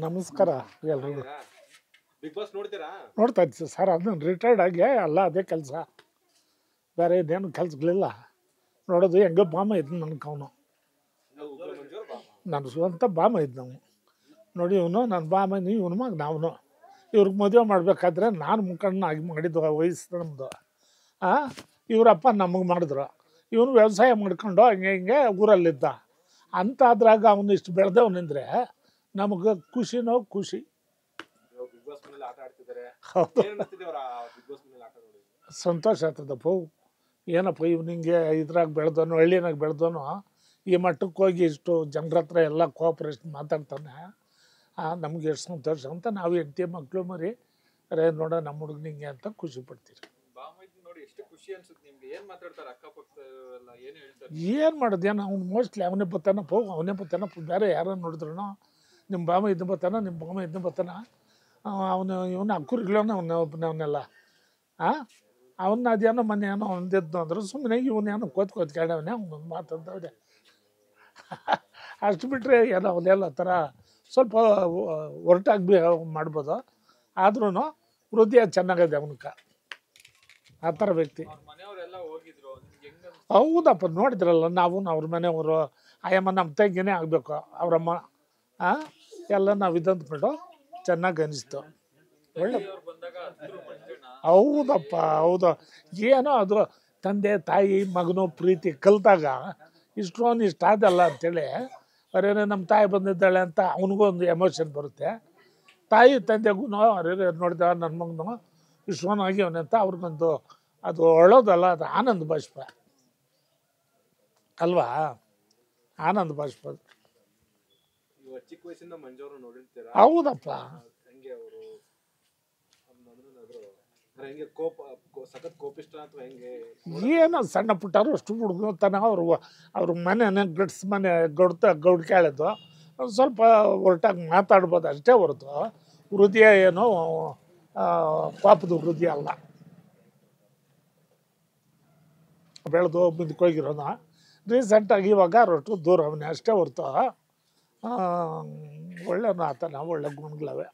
ನಮಸ್ಕಾರ ಎಲ್ರಿಗೂ. Big boss ನೋಡ್ತೀರಾ? ನೋಡ್ತಾ ಇದ್ದೆ ಸರ್, ಅದನ್ನ ರಿಟೈರ್ಡ್ ಆಗಿ ಅಲ್ಲ ಅದೇ ಕೆಲಸ, ಬೇರೆ ಇದೇನು ಕೆಲಸಗಳಿಲ್ಲ. ನೋಡೋದು ಹೆಂಗೆ ಬಾಮ ಇದ್ದು ನನಗೆ ಅವನು, ನನ್ನ ಸ್ವಂತ ಬಾಮ ಇದ್ದು ನಾವು ನೋಡಿ. ಇವನು ನನ್ನ ಬಾಮ, ಇವನು ಮಗ ನಾವು. ಇವ್ರಿಗೆ ಮದುವೆ ಮಾಡಬೇಕಾದ್ರೆ ನಾನು ಮುಖಂಡನಾಗಿ ಮಾಡಿದ್ದು ವಯಸ್ಸು ನಮ್ಮದು. ಇವರಪ್ಪ ನಮಗೆ ಮಾಡಿದ್ರು. ಇವನು ವ್ಯವಸಾಯ ಮಾಡ್ಕೊಂಡು ಹಿಂಗೆ ಊರಲ್ಲಿದ್ದ ಅಂತ. ಅದ್ರಾಗ ಅವನು ಇಷ್ಟು ಬೆಳೆದವನಿಂದರೆ ನಮಗೆ ಖುಷಿನೋ ಖುಷಿ. ಹೌದು, ಸಂತೋಷ ಆಗ್ತದಪ್ಪ. ಏನಪ್ಪ ಇವ್ನು ಹಿಂಗೆ ಇದ್ರಾಗ ಬೆಳೆದವನು, ಹಳ್ಳಿನಾಗ ಬೆಳೆದವನು, ಈ ಮಟ್ಟಕ್ಕೆ ಹೋಗಿ ಇಷ್ಟು ಜನರ ಹತ್ರ ಎಲ್ಲ ಕೋಆಪ್ರೇಷನ್ ಮಾತಾಡ್ತಾನೆ. ನಮ್ಗೆ ಎಷ್ಟು ಸಂತೋಷ ಅಂತ ನಾವು ಹೆಂಡತಿ ಮಕ್ಕಳು ಮರಿ ರೇ ನೋಡೋ ನಮ್ಮ ಹುಡುಗ ಹಿಂಗೆ ಅಂತ ಖುಷಿ ಪಡ್ತೀರಿ. ಏನು ಮಾಡೋದು, ಏನು ಅವ್ನು ಮೋಸ್ಟ್ಲಿ ಅವನೇ ಬತ್ತಾನಪ್ಪ. ಬೇರೆ ಯಾರೋ ನೋಡಿದ್ರು ನಿಮ್ಮ ಬಾಮ ಇದ್ದು ಬರ್ತಾನ, ಇವನು ಅಕ್ಕುರಿಗಳನ್ನ ಅವನ್ನೆಲ್ಲ ಅವನ್ನ ಅದೇನೋ ಮೊನ್ನೆ ಏನೋ ಒಂದಿದ್ದು ಅಂದರು. ಸುಮ್ಮನೆ ಇವನೇನೋ ಕೋತ್ಕೊಂಡವನೇ ಅವನೊಂದು ಮಾತಂತವ್ರೆ. ಅಷ್ಟು ಬಿಟ್ಟರೆ ಏನೋ ಅವನ್ನೆಲ್ಲ ಥರ ಸ್ವಲ್ಪ ಹೊರಟಾಗಿ ಮಾಡ್ಬೋದು. ಆದ್ರೂ ಹೃದಯ ಚೆನ್ನಾಗಿದೆ ಅವನಕ್ಕೆ, ಆ ಥರ ವ್ಯಕ್ತಿ. ಹೌದಪ್ಪ, ನೋಡಿದ್ರಲ್ಲ ನಾವು ಅವ್ರ ಮನೆಯವರು. ಆಯಮ್ಮ ನಮ್ಮ ತಂಗಿನೇ ಆಗಬೇಕು ಅವರಮ್ಮ. ಎಲ್ಲ ನಾವು ಇದಂದ್ಬಿಟ್ಟು ಚೆನ್ನಾಗಿ ಅನಿಸ್ತು. ಒಳ್ಳೆ ಹೌದಪ್ಪ, ಹೌದು. ಏನೋ ಅದು ತಂದೆ ತಾಯಿ ಮಗನು ಪ್ರೀತಿ ಕಲಿತಾಗ ಇಷ್ಟೊಂದು ಇಷ್ಟ ಆದಲ್ಲ ಅಂಥೇಳಿ, ಅವರೇನೇ ನಮ್ಮ ತಾಯಿ ಬಂದಿದ್ದಾಳೆ ಅಂತ ಅವನಿಗೂ ಒಂದು ಎಮೋಷನ್ ಬರುತ್ತೆ. ತಾಯಿ ತಂದೆಗೂ ನೋಡಿದ ನನ್ನ ಮಗನು ಇಷ್ಟೊಂದು ಆಗ್ಯವನೆ ಅಂತ ಅವ್ರಿಗೊಂದು ಅದು ಒಳ್ಳೋದಲ್ಲ, ಅದು ಆನಂದ ಬಾಷ್ಪ ಅಲ್ವಾ, ಆನಂದ ಬಾಷ್ಪ. ಚಿಕ್ಕ ವಯಸ್ಸಿಂದ ಮಂಜವ್ರು ನೋಡಿರ್ತೀರಾ? ಹೌದಪ್ಪ. ಏನೋ ಸಣ್ಣ ಪುಟ್ಟರು ಅಷ್ಟು ಹುಡುಗತನ. ಅವ್ರ ಮನೆನೇ ಗಡ್ಸ್ ಮನೆ ಗೌಡ್ ಕೇಳಿದ್ದು ಒಂದು ಸ್ವಲ್ಪ ಹೊರಟಾಗಿ ಮಾತಾಡ್ಬೋದು ಅಷ್ಟೇ ಹೊರತು ಹೃದಯ ಏನೋ ಪಾಪದ ಹೃದಯ ಅಲ್ಲ. ಬೆಳೆದು ಬಿಂದ್ಕೋಗಿರೋನ ರೀಸೆಂಟಾಗಿ ಇವಾಗ ಅಷ್ಟು ದೂರ ಅವನೇ ಅಷ್ಟೇ ಹೊರತು ಒಳ್ಳೆಯವನು ಆತನ, ಒಳ್ಳೆ ಗುಣಗಳವೆ.